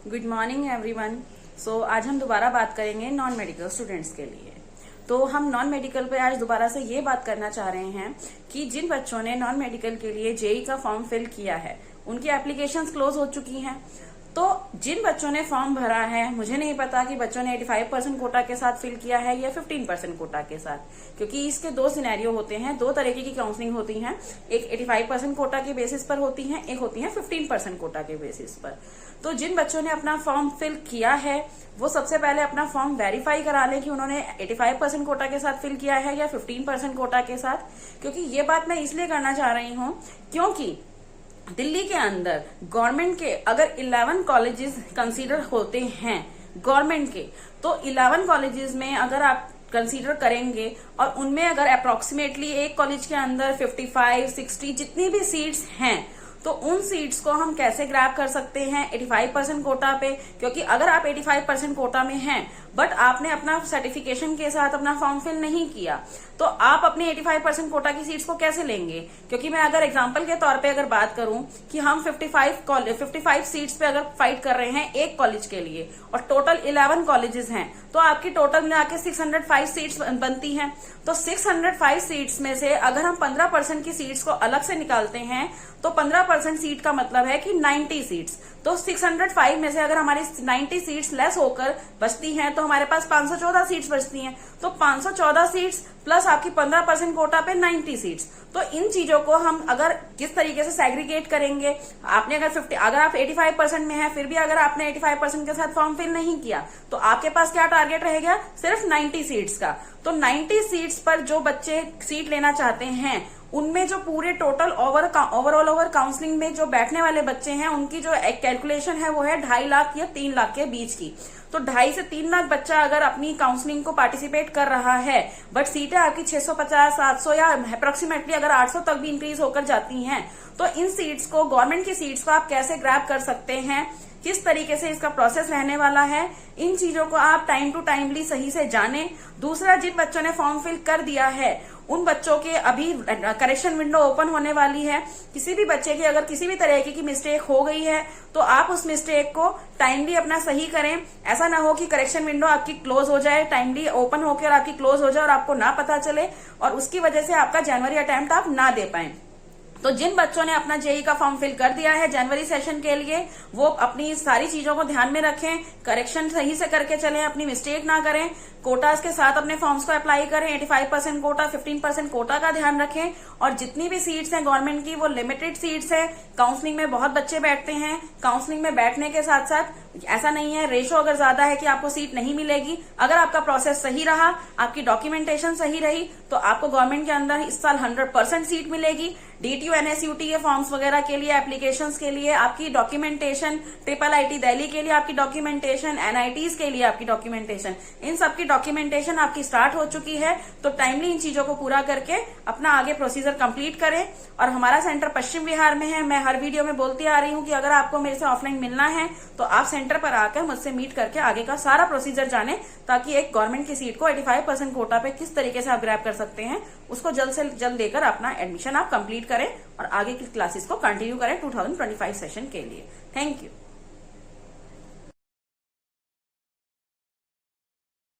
Good morning everyone. सो आज हम दोबारा बात करेंगे नॉन मेडिकल स्टूडेंट्स के लिए। तो हम नॉन मेडिकल पे आज दोबारा से ये बात करना चाह रहे हैं कि जिन बच्चों ने नॉन मेडिकल के लिए जेई का फॉर्म फिल किया है उनकी एप्लीकेशंस क्लोज हो चुकी हैं। तो जिन बच्चों ने फॉर्म भरा है, मुझे नहीं पता कि बच्चों ने 85% कोटा के साथ फिल किया है या 15% कोटा के साथ, क्योंकि इसके दो सिनेरियो होते हैं, दो तरीके की काउंसलिंग होती हैं। एक 85% कोटा के बेसिस पर होती है, एक होती है 15% कोटा के बेसिस पर। तो जिन बच्चों ने अपना फॉर्म फिल किया है वो सबसे पहले अपना फॉर्म वेरीफाई करा लें कि उन्होंने 85% कोटा के साथ फिल किया है या 15% कोटा के साथ। क्योंकि ये बात मैं इसलिए करना चाह रही हूँ क्योंकि दिल्ली के अंदर गवर्नमेंट के अगर 11 कॉलेजेस कंसीडर होते हैं गवर्नमेंट के, तो 11 कॉलेजेस में अगर आप कंसीडर करेंगे और उनमें अगर अप्रोक्सीमेटली एक कॉलेज के अंदर 55, 60 जितनी भी सीट्स हैं, तो उन सीट्स को हम कैसे ग्रैब कर सकते हैं 85% कोटा पे। क्योंकि अगर आप 85% कोटा में हैं बट आपने अपना सर्टिफिकेशन के साथ अपना फॉर्म फिल नहीं किया, तो आप अपने 85% कोटा की सीट्स को कैसे लेंगे। क्योंकि मैं अगर एग्जांपल के तौर पे अगर बात करूं कि हम 55 सीट्स पे अगर फाइट कर रहे हैं एक कॉलेज के लिए और टोटल 11 कॉलेजेस हैं, तो आपकी टोटल मिला के 605 सीट्स बनती हैं। तो 605 सीट्स में से अगर हम 15% की सीट्स को अलग से निकालते हैं तो 15% सीट का मतलब है कि 90 सीट्स। तो 605 में से अगर हमारी 90 सीट्स लेस होकर बचती हैं तो हमारे पास 514 सीट्स बचती हैं। तो 514 सीट्स प्लस आपकी 15% कोटा पे 90 सीट्स। तो इन चीजों को हम अगर किस तरीके से सेग्रीगेट करेंगे, आपने अगर आप 85% में हैं फिर भी अगर आपने 85% के साथ फॉर्म फिल नहीं किया तो आपके पास क्या टारगेट रहेगा, सिर्फ 90 सीट्स का। तो 90 सीट्स पर जो बच्चे सीट लेना चाहते हैं उनमें जो पूरे टोटल ओवर काउंसलिंग में जो बैठने वाले बच्चे हैं उनकी जो कैलकुलेशन है वो है 2.5 लाख या 3 लाख के बीच की। तो 2.5 से 3 लाख बच्चा अगर अपनी काउंसलिंग को पार्टिसिपेट कर रहा है बट सीटें आपकी 650, 700 या अप्रोक्सीमेटली अगर 800 तक भी इंक्रीज होकर जाती हैं, तो इन सीट्स को, गवर्नमेंट की सीट्स को आप कैसे ग्रैब कर सकते हैं, किस तरीके से इसका प्रोसेस रहने वाला है, इन चीजों को आप टाइम टू टाइमली सही से जानें। दूसरा, जिन बच्चों ने फॉर्म फिल कर दिया है उन बच्चों के अभी करेक्शन विंडो ओपन होने वाली है। किसी भी बच्चे की अगर किसी भी तरह की मिस्टेक हो गई है तो आप उस मिस्टेक को टाइमली अपना सही करें। ऐसा ना हो कि करेक्शन विंडो आपकी क्लोज हो जाए, टाइमली ओपन होकर आपकी क्लोज हो जाए और आपको ना पता चले और उसकी वजह से आपका जनवरी अटेम्प्ट आप ना दे पाए। तो जिन बच्चों ने अपना जेई का फॉर्म फिल कर दिया है जनवरी सेशन के लिए, वो अपनी सारी चीजों को ध्यान में रखें, करेक्शन सही से करके चलें, अपनी मिस्टेक ना करें, कोटास के साथ अपने फॉर्म्स को अप्लाई करें। 85% कोटा, 15% कोटा का ध्यान रखें। और जितनी भी सीट्स हैं गवर्नमेंट की वो लिमिटेड सीट्स है। काउंसलिंग में बहुत बच्चे बैठते हैं, काउंसलिंग में बैठने के साथ साथ ऐसा नहीं है रेशो अगर ज्यादा है कि आपको सीट नहीं मिलेगी। अगर आपका प्रोसेस सही रहा, आपकी डॉक्यूमेंटेशन सही रही, तो आपको गवर्नमेंट के अंदर इस साल 100% सीट मिलेगी। DTU NSUT के फॉर्म्स वगैरह के लिए, एप्लीकेशंस के लिए आपकी डॉक्यूमेंटेशन, IIIT दिल्ली के लिए आपकी डॉक्यूमेंटेशन, NITs के लिए आपकी डॉक्यूमेंटेशन, इन सबकी डॉक्यूमेंटेशन आपकी स्टार्ट हो चुकी है। तो टाइमली इन चीजों को पूरा करके अपना आगे प्रोसीजर कंप्लीट करें। और हमारा सेंटर पश्चिम बिहार में है। मैं हर वीडियो में बोलती आ रही हूँ कि अगर आपको मेरे से ऑफलाइन मिलना है तो आप सेंटर पर आकर मुझसे मीट करके आगे का सारा प्रोसीजर जाने, ताकि एक गवर्नमेंट की सीट को 85% कोटा पे किस तरीके से आप ग्रैब कर सकते हैं उसको जल्द से जल्द लेकर अपना एडमिशन आप कंप्लीट करें और आगे की क्लासेस को कंटिन्यू करें 2025 सेशन के लिए। Thank you.